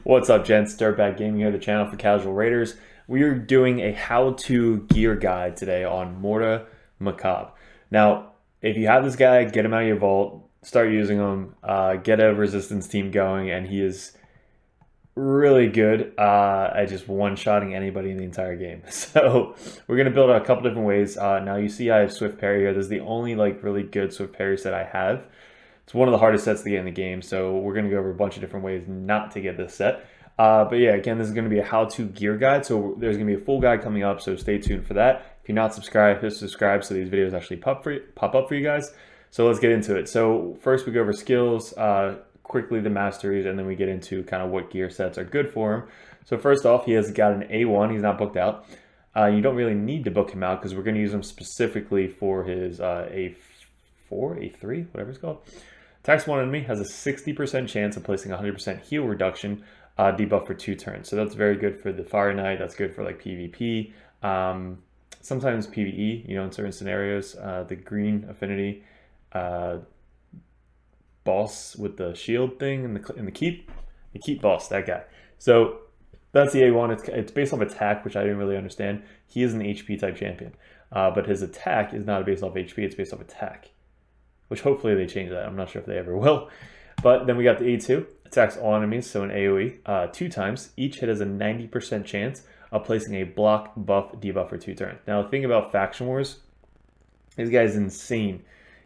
What's up, gents? DirtBag Gaming here, the channel for casual raiders. We are doing a how-to gear guide today on MORTU MACAAB. Now, if you have this guy, get him out of your vault, start using him, get a resistance team going, and he is really good at just one-shotting anybody in the entire game. So we're going to build a couple different ways. Now you see I have Swift Parry here. This is the only really good Swift Parry set I have. It's one of the hardest sets to get in the game, so we're going to go over a bunch of different ways not to get this set. But yeah, again, this is going to be a how-to gear guide, so there's going to be a full guide coming up, so stay tuned for that. If you're not subscribed, hit subscribe so these videos actually pop up for you guys. So let's get into it. So first we go over skills, quickly the masteries, and then we get into kind of what gear sets are good for him. So first off, he has got an A1, he's not booked out. You don't really need to book him out because we're going to use him specifically for his A4, A3, whatever it's called. Attacks one enemy, has a 60% chance of placing 100% heal reduction debuff for 2 turns. So that's very good for the Fire Knight. That's good for like PvP. Sometimes PvE, in certain scenarios. The green affinity boss with the shield thing in the keep. The keep boss, that guy. So that's the A1. It's based off attack, which I didn't really understand. He is an HP type champion. But his attack is not based off HP, it's based off attack. Which hopefully they change that. I'm not sure if they ever will. But then we got the A2, attacks all enemies, so an AoE, 2 times. Each hit has a 90% chance of placing a block, buff, debuff for 2 turns. Now, the thing about Faction Wars, this guy's insane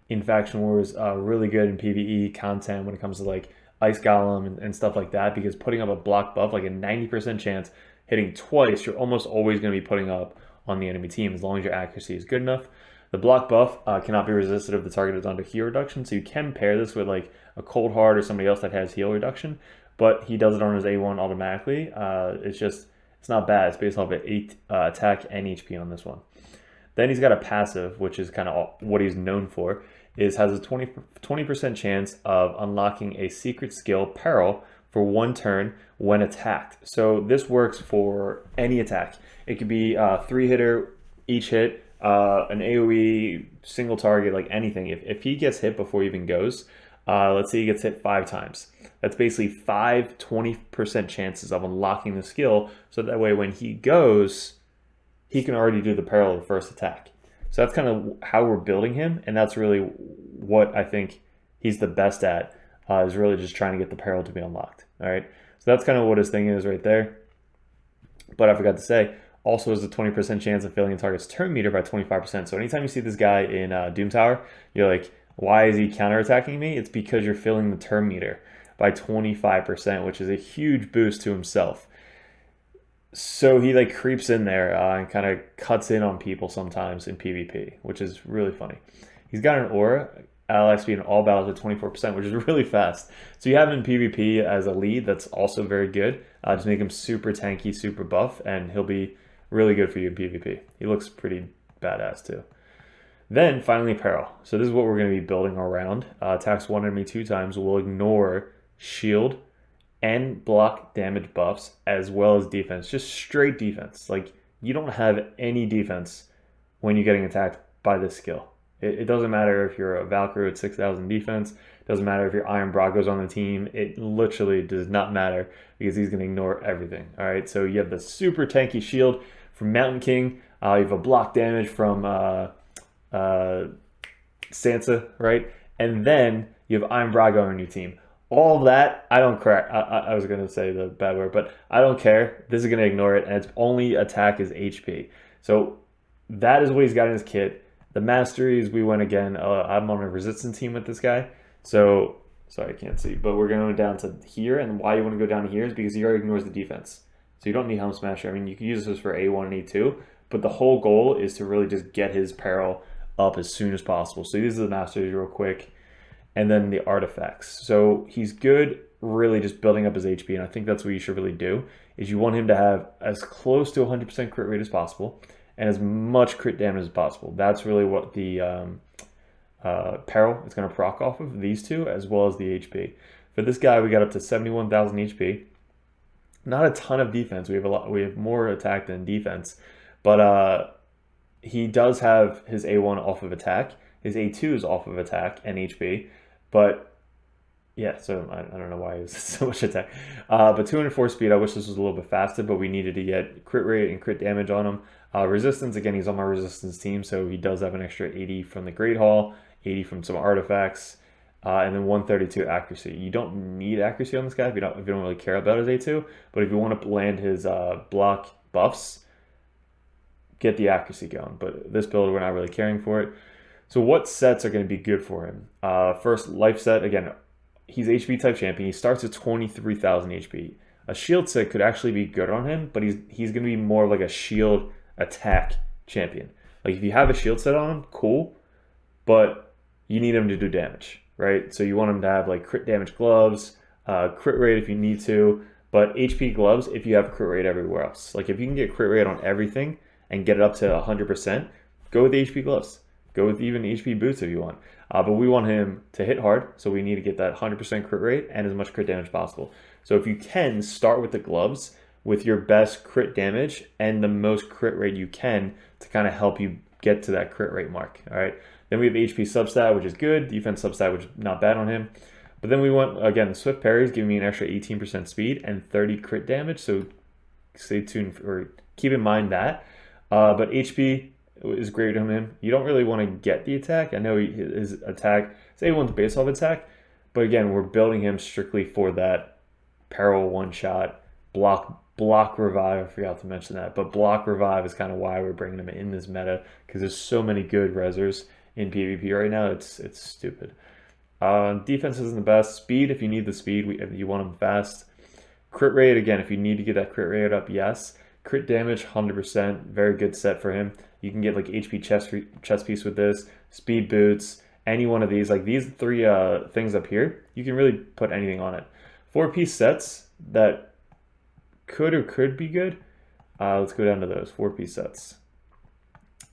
in Faction Wars, really good in PvE content when it comes to like Ice Golem and stuff like that, because putting up a block buff, like a 90% chance, hitting twice, you're almost always going to be putting up on the enemy team as long as your accuracy is good enough. The block buff cannot be resisted if the target is under heal reduction, so you can pair this with like a Cold Heart or somebody else that has heal reduction, but he does it on his A1 automatically. It's not bad. It's based off of attack and HP on this one. Then he's got a passive, which is kind of what he's known for, has a 20% chance of unlocking a secret skill, Apparel, for 1 turn when attacked. So this works for any attack. It could be a 3-hitter, each hit, an AoE, single target, like anything. If he gets hit before he even goes, let's say he gets hit 5 times. That's basically 20% chances of unlocking the skill, so that way when he goes, he can already do the parallel of the first attack. So that's kind of how we're building him, and that's really what I think he's the best at, is really just trying to get the parallel to be unlocked. All right, so that's kind of what his thing is right there. But I forgot to say, also has a 20% chance of failing a target's turn meter by 25%. So anytime you see this guy in Doom Tower, you're like, why is he counterattacking me? It's because you're filling the turn meter by 25%, which is a huge boost to himself. So he like creeps in there and kind of cuts in on people sometimes in PvP, which is really funny. He's got an aura, ally speed in all battles at 24%, which is really fast. So you have him in PvP as a lead, that's also very good. Just make him super tanky, super buff, and he'll be really good for you in PvP. He looks pretty badass too. Then finally Apparel. So this is what we're going to be building around. Attacks 1 enemy 2 times, will ignore shield and block damage buffs as well as defense. Just straight defense. Like, you don't have any defense when you're getting attacked by this skill. It doesn't matter if you're a Valkyrie with 6,000 defense. It doesn't matter if your Iron Bravo's on the team. It literally does not matter because he's going to ignore everything. All right, so you have the super tanky shield from Mountain King. You have a block damage from Sansa, right? And then you have Iron Bravo on your team. All of that, I don't care. I was going to say the bad word, but I don't care. This is going to ignore it, and its only attack is HP. So that is what he's got in his kit. The masteries, we went again. I'm on a resistance team with this guy. So, sorry, I can't see, but we're going down to here, and why you want to go down here is because he already ignores the defense. So you don't need Helm Smasher. I mean, you can use this for A1 and A2, but the whole goal is to really just get his parallel up as soon as possible. So these are the masteries real quick. And then the artifacts. So he's good really just building up his HP, and I think that's what you should really do, is you want him to have as close to 100% crit rate as possible and as much crit damage as possible. That's really what the Apparel is going to proc off of, these two, as well as the HP. For this guy, we got up to 71,000 HP. Not a ton of defense. We have more attack than defense, but he does have his A1 off of attack. His A2 is off of attack and HP, but Yeah, so I don't know why it was so much attack. But 204 speed, I wish this was a little bit faster, but we needed to get crit rate and crit damage on him. Resistance, again, he's on my resistance team, so he does have an extra 80 from the Great Hall, 80 from some artifacts, and then 132 accuracy. You don't need accuracy on this guy if you don't really care about his A2, but if you want to land his block buffs, get the accuracy going. But this build, we're not really caring for it. So what sets are going to be good for him? First, life set, again, he's HP type champion. He starts at 23,000 HP. A shield set could actually be good on him, but he's going to be more like a shield attack champion. Like if you have a shield set on him, cool, but you need him to do damage, right? So you want him to have like crit damage gloves, crit rate if you need to, but HP gloves if you have crit rate everywhere else. Like if you can get crit rate on everything and get it up to 100%, go with the HP gloves. Go with even HP boots if you want. But we want him to hit hard, so we need to get that 100% crit rate and as much crit damage as possible. So if you can, start with the gloves with your best crit damage and the most crit rate you can to kind of help you get to that crit rate mark, all right? Then we have HP substat, which is good. Defense substat, which is not bad on him. But then we want, again, the Swift Parries giving me an extra 18% speed and 30 crit damage, so stay tuned, or keep in mind that. But HP is great on him. You don't really want to get the attack. I know his attack, say one's based off attack, but again, we're building him strictly for that Apparel one-shot, block revive. I forgot to mention that, but block revive is kind of why we're bringing him in this meta, because there's so many good resers in PvP right now. It's stupid. Defense isn't the best. Speed, if you need the speed, you want him fast. Crit rate, again, if you need to get that crit rate up, yes. Crit damage, 100%, very good set for him. You can get like HP chest piece with this, speed boots, any one of these. Like these three things up here, you can really put anything on it. 4-piece sets that could be good. Let's go down to those 4-piece sets.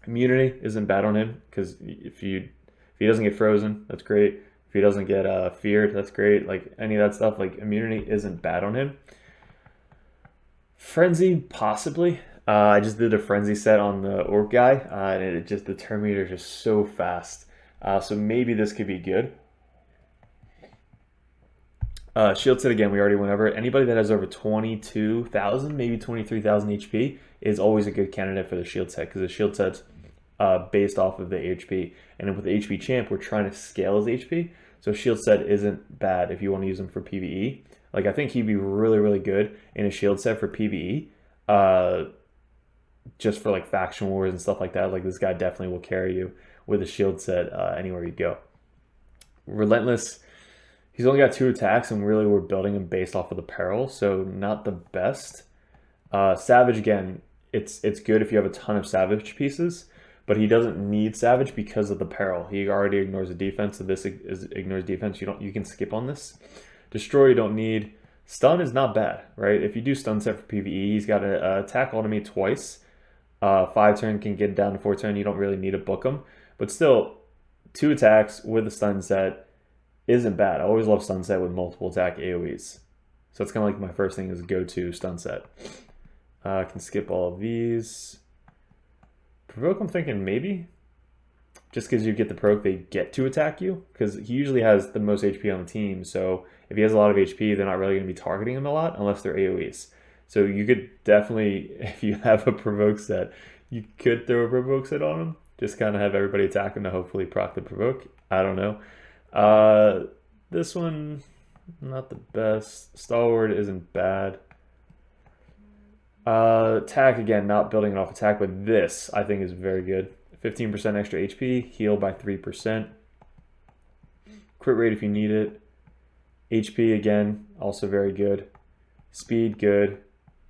Immunity isn't bad on him, because if he doesn't get frozen, that's great. If he doesn't get feared, that's great. Like any of that stuff, like immunity isn't bad on him. Frenzy, possibly. I just did a frenzy set on the orc guy, and the Terminator is just so fast. So maybe this could be good. Shield set, again, we already went over it. Anybody that has over 22,000, maybe 23,000 HP is always a good candidate for the shield set, because the shield set's based off of the HP. And with the HP champ, we're trying to scale his HP. So shield set isn't bad if you want to use him for PvE. Like I think he'd be really, really good in a shield set for PvE. Just for like faction wars and stuff like that. Like this guy definitely will carry you with a shield set anywhere you go. Relentless, he's only got 2 attacks, and really we're building him based off of the Apparel, so not the best. Savage, again, it's good if you have a ton of Savage pieces, but he doesn't need Savage because of the Apparel. He already ignores the defense, so this ignores defense. You can skip on this. Destroy, you don't need. Stun is not bad, right? If you do stun set for PvE, he's got an attack automate twice. 5 turn can get down to 4 turn. You don't really need to book him, but still 2 attacks with a stun set isn't bad. I always love stun set with multiple attack AoEs. So it's kind of like my first thing is go-to stun set. I can skip all of these. Provoke, I'm thinking maybe. Just because you get the proc, they get to attack you. Because he usually has the most HP on the team. So if he has a lot of HP, they're not really going to be targeting him a lot unless they're AoEs. So you could definitely, if you have a provoke set, you could throw a provoke set on him. Just kind of have everybody attack him to hopefully proc the provoke. I don't know. This one, not the best. Stalwart isn't bad. Attack, again, not building it off attack, but this I think is very good. 15% extra HP, heal by 3%. Crit rate if you need it. HP, again, also very good. Speed, good.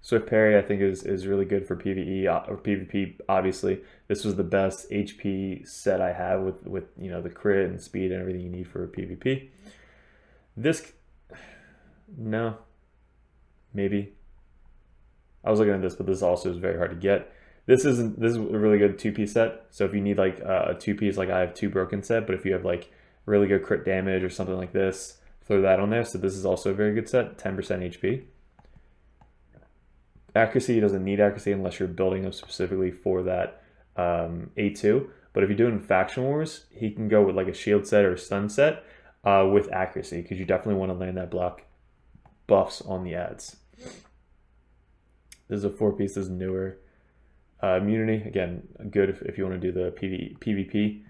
Swift Parry, I think, is really good for PvE or PvP. Obviously, this was the best HP set I have with you know the crit and speed and everything you need for PvP. This, no, maybe. I was looking at this, but this also is very hard to get. This is a really good 2-piece set. So if you need like a 2-piece, like I have 2 broken set, but if you have like really good crit damage or something like this, throw that on there. So this is also a very good set, 10% HP. Accuracy, doesn't need accuracy unless you're building them specifically for that A2. But if you're doing faction wars, he can go with like a shield set or a stun set. with accuracy, because you definitely want to land that block buffs on the ads. This is a 4-piece, this is newer. Immunity, again, good if you want to do the PvP.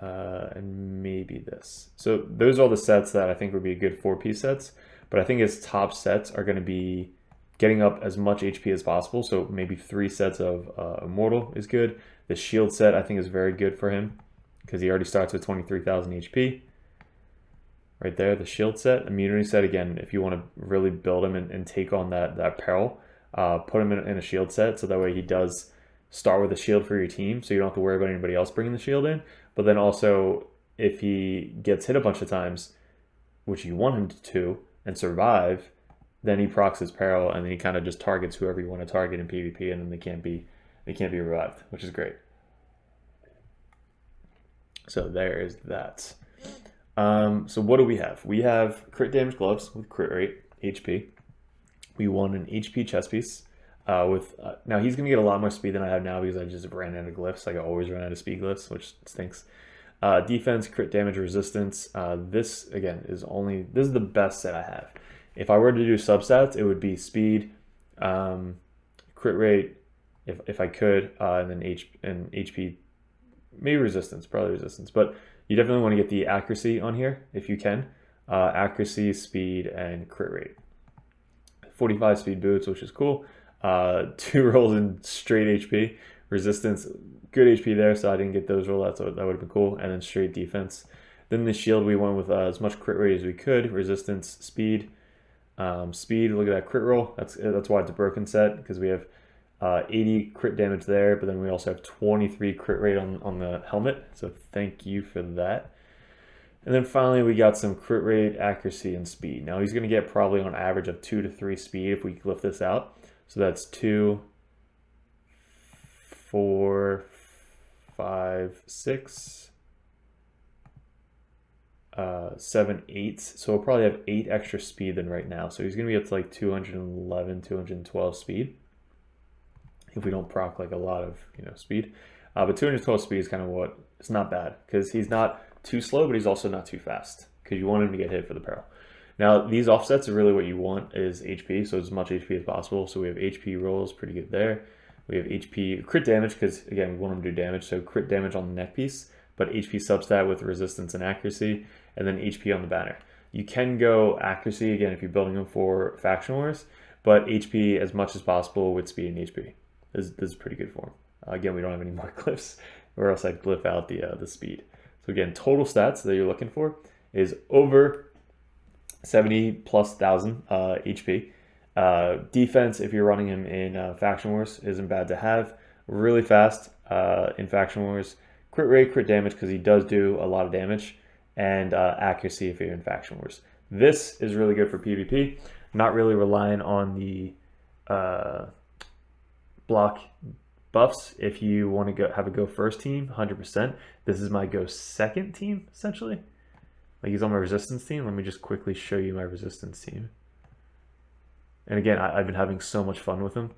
And maybe this. So those are all the sets that I think would be good 4-piece sets. But I think his top sets are going to be getting up as much HP as possible. So maybe 3 sets of Immortal is good. The shield set I think is very good for him, because he already starts with 23,000 HP. Right there, the shield set. Immunity set, again, if you want to really build him and take on that Apparel, put him in a shield set, so that way he does start with a shield for your team, so you don't have to worry about anybody else bringing the shield in. But then also, if he gets hit a bunch of times, which you want him to, and survive, then he procs his Apparel, and then he kind of just targets whoever you want to target in PvP, and then they can't be revived, which is great. So there is that. So what do we have? We have crit damage gloves with crit rate, HP. We want an HP chest piece. Now he's going to get a lot more speed than I have now, because I just ran out of glyphs. Like I always run out of speed glyphs, which stinks. Defense, crit damage, resistance. This again is the best set I have. If I were to do substats, it would be speed, crit rate, if I could, and then HP, maybe resistance, probably resistance. But you definitely want to get the accuracy on here if you can. Accuracy, speed, and crit rate. 45 speed boots, which is cool. 2 rolls in straight HP. Resistance, good HP there, so I didn't get those rollouts, so that would have been cool. And then straight defense. Then the shield, we went with as much crit rate as we could. Resistance, speed. Speed, look at that crit roll. That's why it's a broken set, because we have 80 crit damage there, but then we also have 23 crit rate on the helmet. So thank you for that. And then finally, we got some crit rate, accuracy, and speed. Now he's going to get probably on average of 2 to 3 speed if we lift this out. So that's 2, 4, 5, 6, 7, 8. So we'll probably have 8 extra speed than right now. So he's going to be up to like 211, 212 speed, if we don't proc like a lot of speed. But 212 speed is kind of it's not bad, because he's not too slow, but he's also not too fast, because you want him to get hit for the Apparel. Now these offsets are really what you want is HP, so as much HP as possible. So we have HP rolls, pretty good there. We have HP crit damage, because again we want him to do damage, so crit damage on the neck piece, but HP substat with resistance and accuracy, and then HP on the banner. You can go accuracy again if you're building them for faction wars, but HP as much as possible with speed and HP. This is pretty good for him. Again, we don't have any more glyphs, or else I'd glyph out the speed. So again, total stats that you're looking for is over 70,000+ HP. Defense, if you're running him in faction wars, isn't bad to have. Really fast in faction wars. Crit rate, crit damage, because he does do a lot of damage, and accuracy if you're in faction wars. This is really good for PvP. Not really relying on the block buffs. If you want to have a go first team, 100%. This is my go second team, essentially. Like he's on my resistance team. Let me just quickly show you my resistance team. And again, I've been having so much fun with him.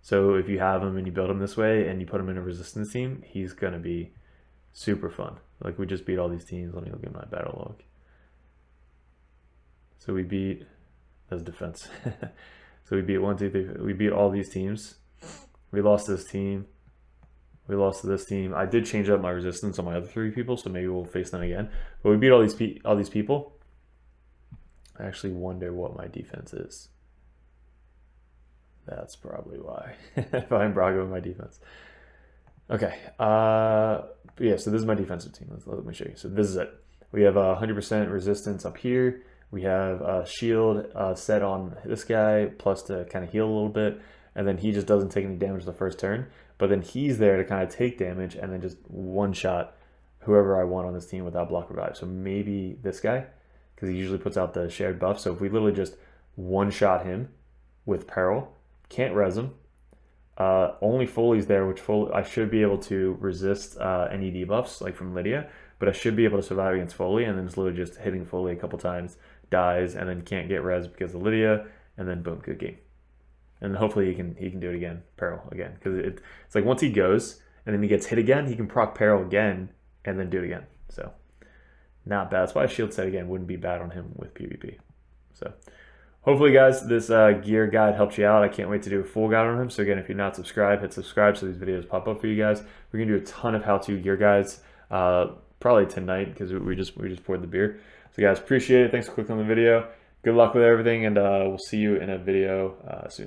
So if you have him and you build him this way and you put him in a resistance team, he's going to be super fun. Like we just beat all these teams. Let me look at my battle log. So we beat, that's defense. So we beat 1, 2, 3, we beat all these teams. We lost this team. We lost to this team. I did change up my resistance on my other 3 people, so maybe we'll face them again. But we beat all these people. I actually wonder what my defense is. That's probably why. If I'm Brago in my defense. Okay. Yeah, so this is my defensive team. Let me show you. So this is it. We have 100% resistance up here. We have a shield set on this guy, plus to kind of heal a little bit. And then he just doesn't take any damage the first turn. But then he's there to kind of take damage and then just one-shot whoever I want on this team without block revive. So maybe this guy, because he usually puts out the shared buff. So if we literally just one-shot him with Apparel, can't res him. Only Foley's there, which I should be able to resist any debuffs, like from Lydia. But I should be able to survive against Foley, and then it's literally just hitting Foley a couple times, dies, and then can't get res because of Lydia, and then boom, good game. And hopefully he can do it again, Apparel again, because it's like once he goes and then he gets hit again, he can proc Apparel again and then do it again. So not bad. That's why shield set again wouldn't be bad on him with PvP. So hopefully, guys, this gear guide helps you out. I can't wait to do a full guide on him. So again, if you're not subscribed, hit subscribe so these videos pop up for you guys. We're gonna do a ton of how-to gear guides probably tonight because we just poured the beer. So guys, appreciate it. Thanks for clicking on the video. Good luck with everything, and we'll see you in a video soon.